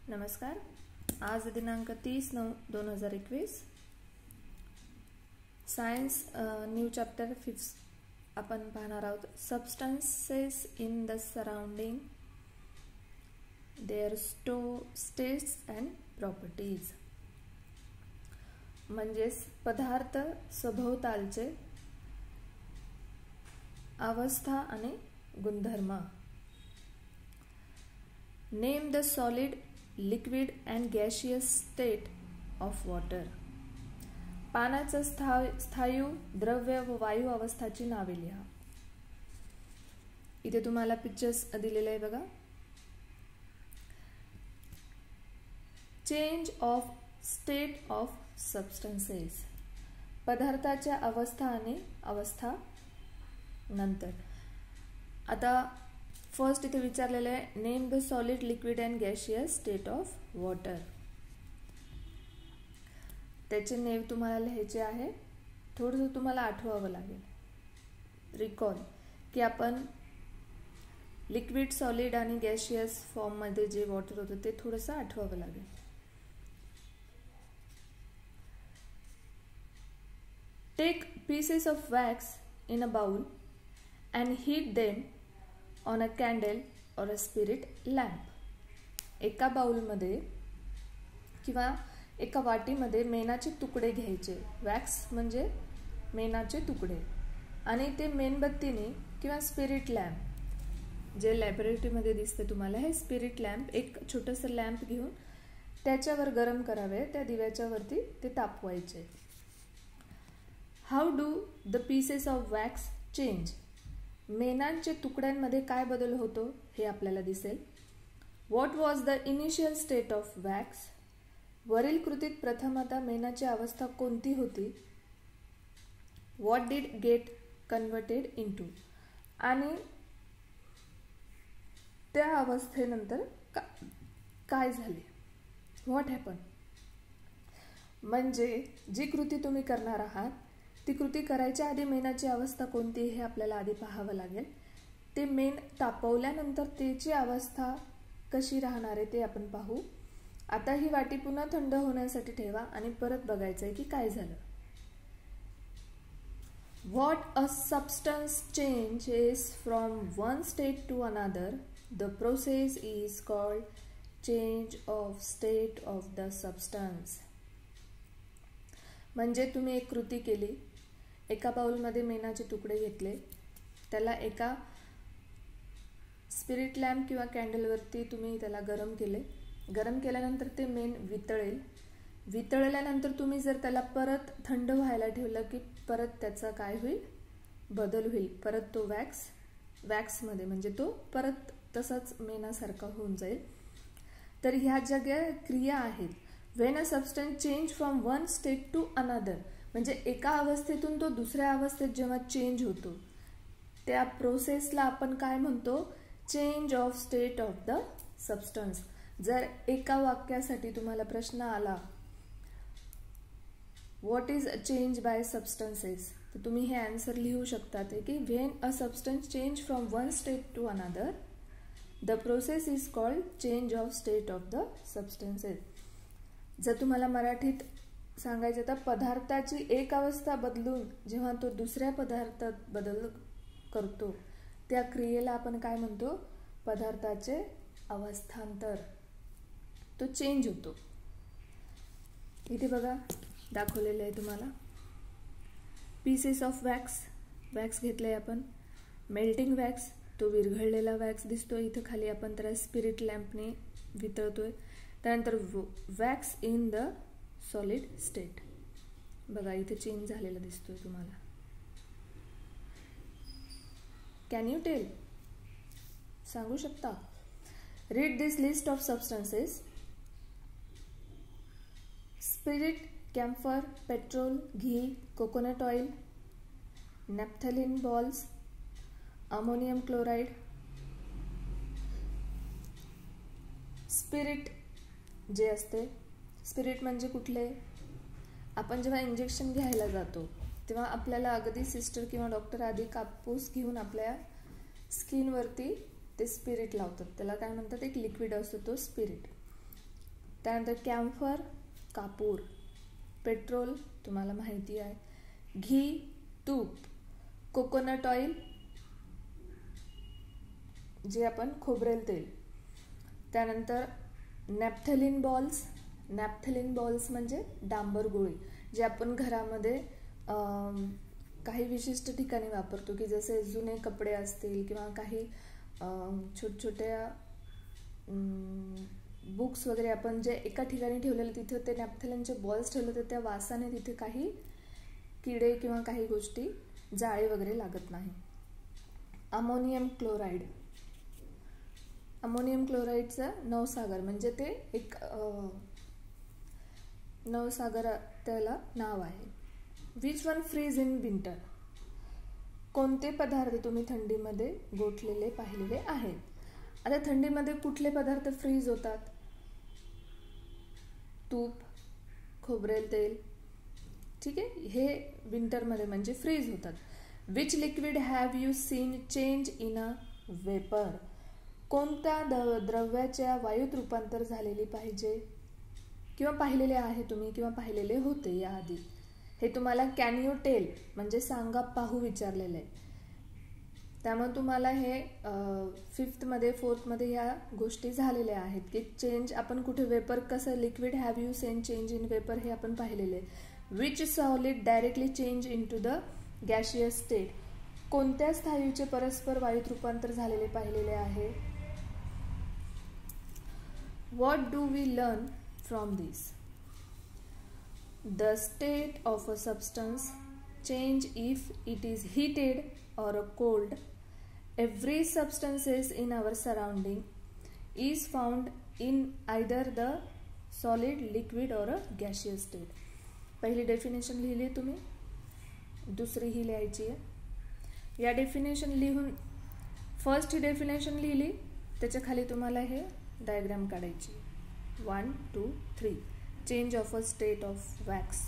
नमस्कार. आज दिनांक 30/9/2021 सायन्स न्यू चॅप्टर 5 आपण पाहणार आहोत. Substances in the surrounding, their states and properties. म्हणजेच पदार्थ सभोवतालचे अवस्था आणि गुणधर्म. Name the solid, liquid and gaseous state of water. पाण्याचं स्थायू, द्रव्य व वायू अवस्थाची नावे लिहा. इथे तुम्हाला पिक्चर्स दिलेले आहे बघा. Change of state of substances, पदार्थाच्या अवस्था आणि अवस्था नंतर. आता फर्स्ट इथे विचारलेलं आहे name the solid, liquid and gaseous state of water. त्याचे नेम तुम्हाला लिहायचे आहे. थोडंसं तुम्हाला आठवावं लागेल, रिकॉल, की आपण लिक्विड, सॉलिड आणि गॅशियस फॉर्ममध्ये जे वॉटर होतं ते थोडंसं आठवावं लागेल. Take pieces of wax in a bowl and heat them on a candle or a spirit lamp. एका बाउलमध्ये किंवा एका वाटीमध्ये मेणाचे तुकडे घ्यायचे. वॅक्स म्हणजे मेणाचे तुकडे, आणि ते मेणबत्तीने किंवा स्पिरिट लॅम्प, जे लॅबोरेटरीमध्ये दिसते तुम्हाला, हे स्पिरिट लॅम्प, एक छोटंसं लॅम्प घेऊन त्याच्यावर गरम करावे. त्या दिव्याच्या वरती ते तापवायचे. How do the pieces of wax change. मेणांच्या तुकड्यांमध्ये काय बदल होतो हे आपल्याला दिसेल. What was the initial state of wax. वरील कृतीत प्रथमतः मेणाची अवस्था कोणती होती. What did get converted into. आणि त्या अवस्थेनंतर काय झाले. What happen. म्हणजे जी कृती तुम्ही करणार आहात ती कृती करायच्या आधी मेणाची अवस्था कोणती हे आपल्याला आधी पाहावं लागेल. ते मेण तापवल्यानंतर त्याची अवस्था कशी राहणार आहे ते आपण पाहू. आता ही वाटी पुन्हा थंड होण्यासाठी ठेवा आणि परत बघायचं आहे की काय झालं. What a substance changes from one state to another. The process is called change of state of the substance. म्हणजे तुम्ही एक कृती केली. एका बाउलमध्ये मेणाचे तुकडे घेतले, त्याला एका स्पिरिट लॅम्प किंवा कॅन्डलवरती तुम्ही त्याला गरम केले. गरम केल्यानंतर ते मेण वितळेल. वितळल्यानंतर तुम्ही जर त्याला परत थंड व्हायला ठेवलं की परत त्याचा काय होईल, बदल होईल. परत तो वॅक्समध्ये म्हणजे तो परत तसाच मेणासारखा होऊन जाईल. तर ह्या ज्या क्रिया आहेत. When a substance change from one state to another, म्हणजे एका अवस्थेतून तो दुसऱ्या अवस्थेत जेव्हा चेंज होतो त्या प्रोसेसला आपण काय म्हणतो, change of state of the substance. जर एका वाक्यासाठी तुम्हाला प्रश्न आला what is change by substances, तर तुम्ही हे आन्सर लिहू शकतात की when a substance change from one state to another the process is called change of state of the substances. जर तुम्हाला मराठीत सांगायचं तर पदार्थाची एक अवस्था बदलून जेव्हा तो दुसऱ्या पदार्थात बदल करतो त्या क्रियेला आपण काय म्हणतो, पदार्थाचे अवस्थांतर. तो चेंज होतो. इथे बघा दाखवलेलं आहे तुम्हाला. पीसेस ऑफ वॅक्स घेतलंय आपण. मेल्टिंग वॅक्स, तो विरघळलेला वॅक्स दिसतोय. इथं खाली आपण त्याला स्पिरिट लॅम्पने वितळतोय. त्यानंतर wax in the solid state, बघा इथे चेंज झालेला दिसतोय तुम्हाला. कॅन यू टेल, सांगू शकता. Read this list of substances. Spirit, camphor, petrol, ghee, coconut oil, naphthalene balls, ammonium chloride. Spirit जे असते, स्पिरिट म्हणजे कुठले, आपण जेव्हा इंजेक्शन घ्यायला जातो तेव्हा आपल्याला अगदी सिस्टर किंवा डॉक्टर आधी कापूस घेऊन आपल्या स्किनवरती ते स्पिरिट लावतात. त्याला काय म्हणतात, एक लिक्विड असतो तो स्पिरिट. त्यानंतर कॅम्फर कापूर, पेट्रोल तुम्हाला माहिती आहे, घी तूप, कोकोनट ऑइल जे आपण खोबरेल तेल, त्यानंतर नॅफ्थलिन बॉल्स म्हणजे डांबर गोळी जे आपण घरामध्ये काही विशिष्ट ठिकाणी वापरतो की जसे जुने कपडे असतील किंवा काही छोट्या बुक्स वगैरे आपण जे एका ठिकाणी ठेवलेले तिथे ते नॅफ्थलिनचे बॉल्स ठेवले तर त्या वासाने तिथे काही किडे किंवा काही गोष्टी जाळे वगैरे लागत नाही. अमोनियम क्लोराईडचा नवसागर म्हणजे ते एक नवसागर त्याला नाव आहे. Which one freeze in winter? कोणते पदार्थ तुम्ही थंडीमध्ये गोठलेले पाहिलेले आहेत? आता थंडीमध्ये कुठले पदार्थ फ्रीज होतात? तूप, खोबरेल तेल, ठीक आहे, हे विंटरमध्ये म्हणजे फ्रीज होतात. Which liquid have you seen change in a vapour? कोणत्या द्रव्याच्या वायूत रूपांतर झालेली पाहिजे किंवा पाहिलेले आहे तुम्ही किंवा पाहिलेले होते याआधी? हे तुम्हाला कॅन यू टेल म्हणजे सांगा पाहू विचारलेलं आहे. त्यामुळे तुम्हाला हे 5th मध्ये 4th मध्ये ह्या गोष्टी झालेल्या आहेत की चेंज आपण कुठे वेपर कसं liquid have you seen change in vapour हे आपण पाहिलेले. Which solid directly change into the gaseous state? कोणत्या स्थायूचे परस्पर वायूत रूपांतर झालेले पाहिलेले आहे? What do we learn from this? The state of a substance change if it is heated or cold. Every substance in our surrounding is found in either the solid, liquid or a gaseous state. पहिली definition लिहिली तुम्ही, दुसरी ही लिहायची आहे. या definition लिहून first ही definition लिहिली, त्याच्या खाली तुम्हाला हे डायग्राम काढायची. 1, 2, 3 change of a state of wax.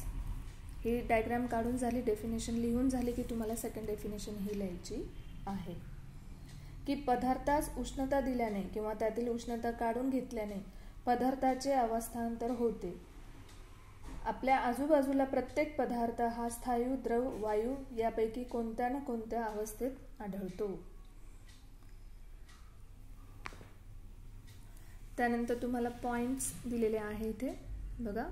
He diagram काढून झाली, डेफिनेशन लिहून झाली की तुम्हाला सेकंड डेफिनेशन ही लिहायची आहे की पदार्थास उष्णता दिल्याने किंवा त्यातील उष्णता काढून घेतल्याने पदार्थाचे अवस्थांतर होते. आपल्या आजूबाजूला प्रत्येक पदार्थ हा स्थायू, द्रव, वायू यापैकी कोणत्या ना कोणत्या अवस्थेत आढळतो. त्यानंतर तुम्हाला पॉइंट्स दिलेले आहे इथे बघा.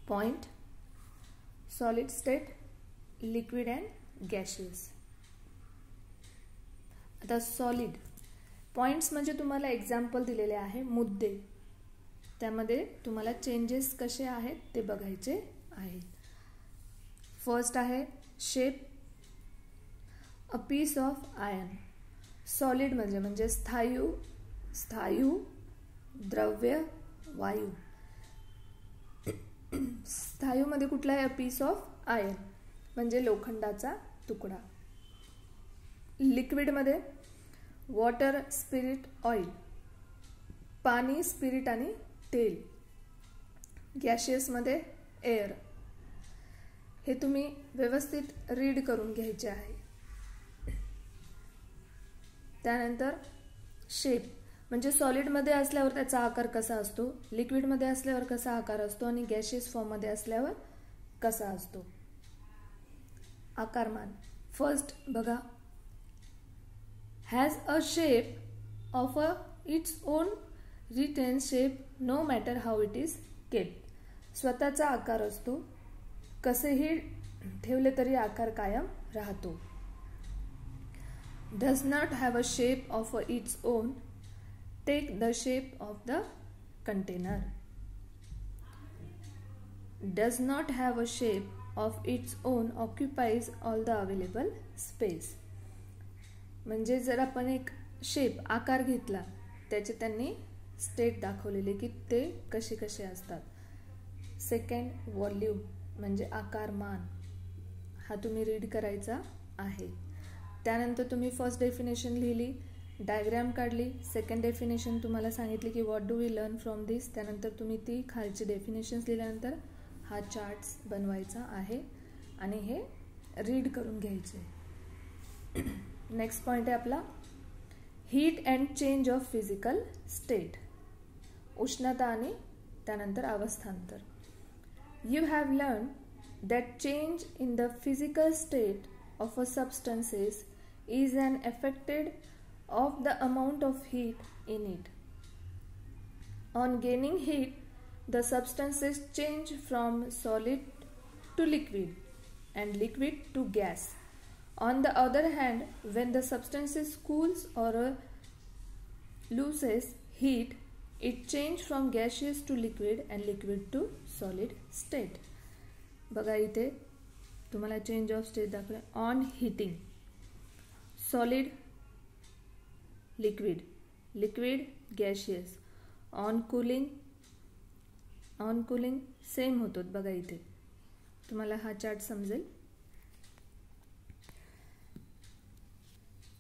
Point, solid state, liquid and gaseous. आता सॉलिड पॉइंट्स म्हणजे तुम्हाला एक्झाम्पल दिलेले आहे, मुद्दे, त्यामध्ये तुम्हाला चेंजेस कसे आहेत ते बघायचे आहेत. फर्स्ट आहे shape, a piece of iron. Solid म्हणजे स्थायू, द्रव्य, वायू. स्थायूमध्ये कुठला आहे? अ पीस ऑफ आयर्न म्हणजे लोखंडाचा तुकडा. लिक्विडमध्ये वॉटर, स्पिरिट, ऑइल, पाणी, स्पिरिट आणि तेल. गॅशियसमध्ये एअर. हे तुम्ही व्यवस्थित रीड करून घ्यायचे आहे. त्यानंतर शेप म्हणजे सॉलिडमध्ये असल्यावर त्याचा आकार कसा असतो, लिक्विडमध्ये असल्यावर कसा आकार असतो आणि गॅशियस फॉर्ममध्ये असल्यावर कसा असतो. आकारमान फर्स्ट बघा. Has a shape of its own retain shape no matter how it is kept. स्वतःचा आकार असतो, कसेही ठेवले तरी आकार कायम राहतो. Does not have a shape of its own take the shape of the container. Does not have a shape of its own occupies all the available space. म्हणजे जर आपण एक शेप आकार घेतला त्याचे त्यांनी स्टेट दाखवलेले की ते कसे कसे असतात. सेकंड व्हॉल्यूम म्हणजे आकारमान, हा तुम्ही रीड करायचा आहे. त्यानंतर तुम्ही फर्स्ट डेफिनेशन लिहिली, डायग्राम काढली. सेकंड डेफिनेशन तुम्हाला सांगितली की what do we learn from this. त्यानंतर तुम्ही ती खालची डेफिनेशन्स लिहिल्यानंतर हा चार्ट्स बनवायचा आहे आणि हे रीड करून घ्यायचे. नेक्स्ट पॉइंट आहे आपला heat and change of physical state. उष्णता आणि त्यानंतर अवस्थांतर. You have learned that change in the physical state of a substances is an affected of the amount of heat in it. On gaining heat, the substances change from solid to liquid and liquid to gas. On the other hand, when the substances cools or loses heat, it changes from gaseous to liquid and liquid to solid state. बघा इथे तुम्हाला change of state दाखवले. On heating solid liquid, liquid gaseous. On cooling same होतो. बघा इथे तुम्हाला हा chart समजेल.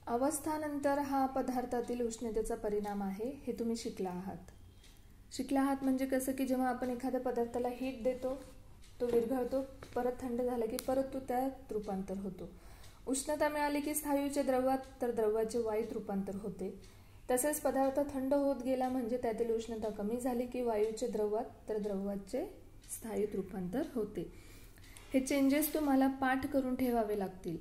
अवस्थानंतर हा पदार्थातील उष्णतेचा परिणाम आहे हे तुम्ही शिकला आहात म्हणजे कसं की जेव्हा आपण एखाद्या पदार्थाला हीट देतो तो विरघळतो, परत थंड झाला की परत तो त्यात रूपांतर होतो. उष्णता मिळाली की स्थायूचे द्रवात तर द्रवाचे वायूत रूपांतर होते. तसेच पदार्थ थंड होत गेला म्हणजे त्यातील उष्णता कमी झाली की वायूचे द्रवात तर द्रवाचे स्थायूत रूपांतर होते. हे चेंजेस तुम्हाला पाठ करून ठेवावे लागतील.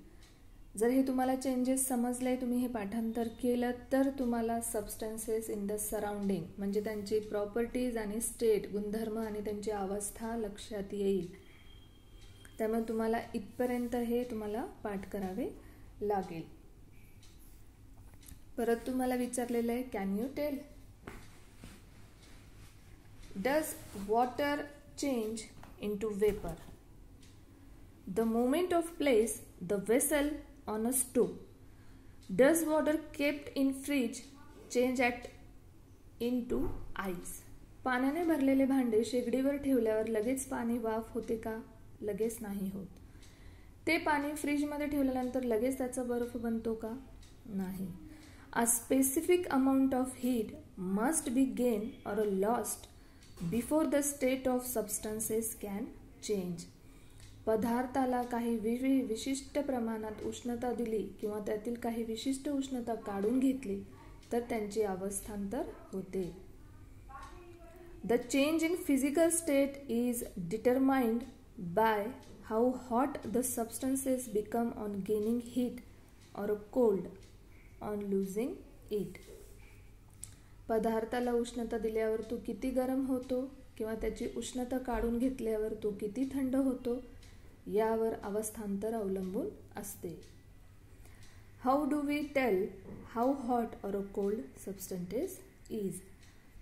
जर हे तुम्हाला चेंजेस समजले, तुम्ही हे पाठांतर केलं तर तुम्हाला सबस्टन्सेस इन द सराउंडिंग म्हणजे त्यांची प्रॉपर्टीज आणि स्टेट गुणधर्म आणि त्यांची अवस्था लक्षात येईल. त्यामुळे तुम्हाला इथपर्यंत हे तुम्हाला पाठ करावे लागेल. परत तुम्हाला विचारलेलं आहे, can you tell does water change into vapour? The moment of place the vessel on a stove. Does water kept in fridge change into ice? पाण्याने भरलेले भांडे शेगडीवर ठेवल्यावर लगेच पाणी वाफ होते का? लगेच नाही होत. ते पाणी फ्रीजमध्ये ठेवल्यानंतर लगेच त्याचा बर्फ बनतो का? नाही. A specific amount of heat must be gained or lost before the state of substances can change. पदार्थाला काही विशिष्ट प्रमाणात उष्णता दिली किंवा त्यातील काही विशिष्ट उष्णता काढून घेतली तर त्यांची अवस्थांतर होते. The change in physical state is determined by how hot the substances become on gaining heat और कोल्ड ऑन लुझिंग इट. पदार्थाला उष्णता दिल्यावर तो किती गरम होतो किंवा त्याची उष्णता काढून घेतल्यावर तो किती थंड होतो यावर अवस्थांतर अवलंबून असते. How do we tell how hot or a cold substances is?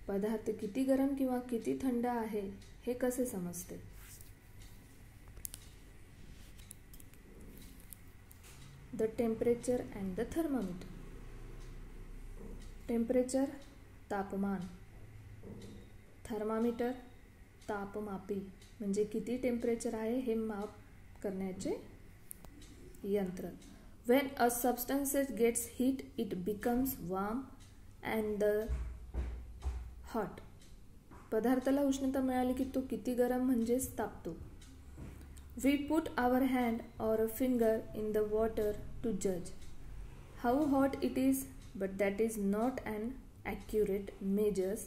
पदार्थ किती गरम किंवा किती थंड आहे हे कसे समजते? The temperature and the thermometer. Temperature तापमान, थर्मामीटर तापमापी म्हणजे किती टेम्परेचर आहे हे माप करण्याचे यंत्र. When a substance gets heat, it becomes warm and hot. पदार्थाला उष्णता मिळाली की तो किती गरम म्हणजेच तापतो. We put our hand or a finger in the water to judge how hot it is, but that is not an accurate measure.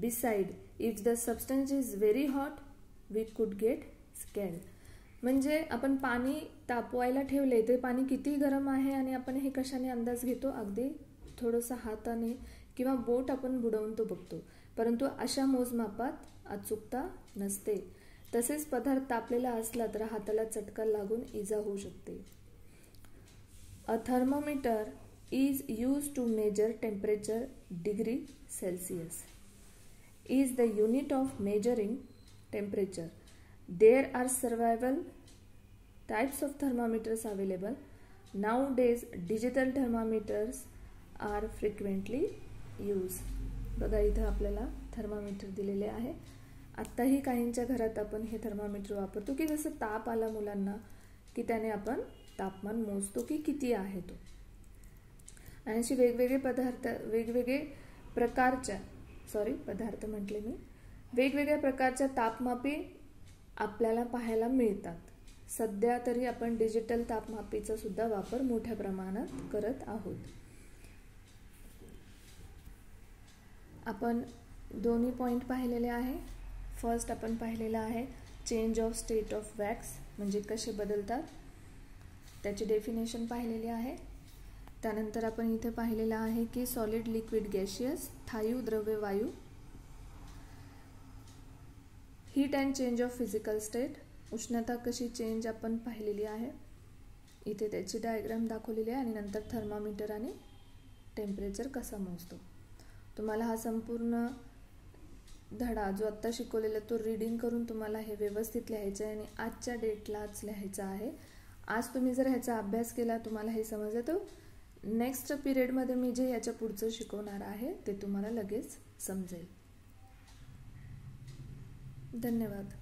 Besides, if the substance is very hot, we could get scared. म्हणजे आपण पाणी तापवायला ठेवले ते पाणी किती गरम आहे आणि आपण हे कशाने अंदाज घेतो? अगदी थोडंसं हाताने किंवा बोट आपण बुडवून तो बघतो, परंतु अशा मोजमापात अचूकता नसते. तसेच पदार्थ तापलेला असला तर हाताला चटका लागून इजा होऊ शकते. A thermometer is use to measure temperature degree Celsius. Is the unit of measuring temperature. There are several types of thermometers available. Nowadays, digital thermometers are frequently used. बघा इथं आपल्याला थर्मामीटर दिलेले आहे. आत्ताही काहींच्या घरात आपण हे थर्मामीटर वापरतो की जसं ताप आला मुलांना की त्याने आपण तापमान मोजतो की किती आहे तो. आणि अशी वेगवेगळे वेगवेगळ्या प्रकारच्या तापमापी आपल्याला पाहायला मिळतात. सध्या तरी आपण डिजिटल तापमापीचा सुद्धा वापर मोठ्या प्रमाणात करत आहोत. आपण दोन्ही पॉईंट पाहिलेले आहे. फर्स्ट आपण पाहिलेला आहे change of state of wax म्हणजे कसे बदलतात, त्याची डेफिनेशन पाहिलेली आहे. त्यानंतर आपण इथे पाहिलेलं आहे की सॉलिड, लिक्विड, गॅशियस, स्थायू, द्रव्य, वायू, heat and change of physical state, उष्णता कशी चेंज आपण पाहिलेली आहे. इथे त्याची डायग्राम दाखवलेली आहे आणि नंतर थर्मामीटर आणि टेम्परेचर कसा मोजतो. तुम्हाला हा संपूर्ण धडा जो आत्ता शिकवलेला तो रीडिंग करून तुम्हाला हे व्यवस्थित लिहायचं आहे आणि आजच्या डेटलाच लिहायचं आहे. आज तुम्ही जर ह्याचा अभ्यास केला, तुम्हाला हे समजलं, तर नेक्स्ट पिरियडमध्ये मी जे याच्या पुढचं शिकवणार आहे ते तुम्हाला लगेच समजेल. धन्यवाद.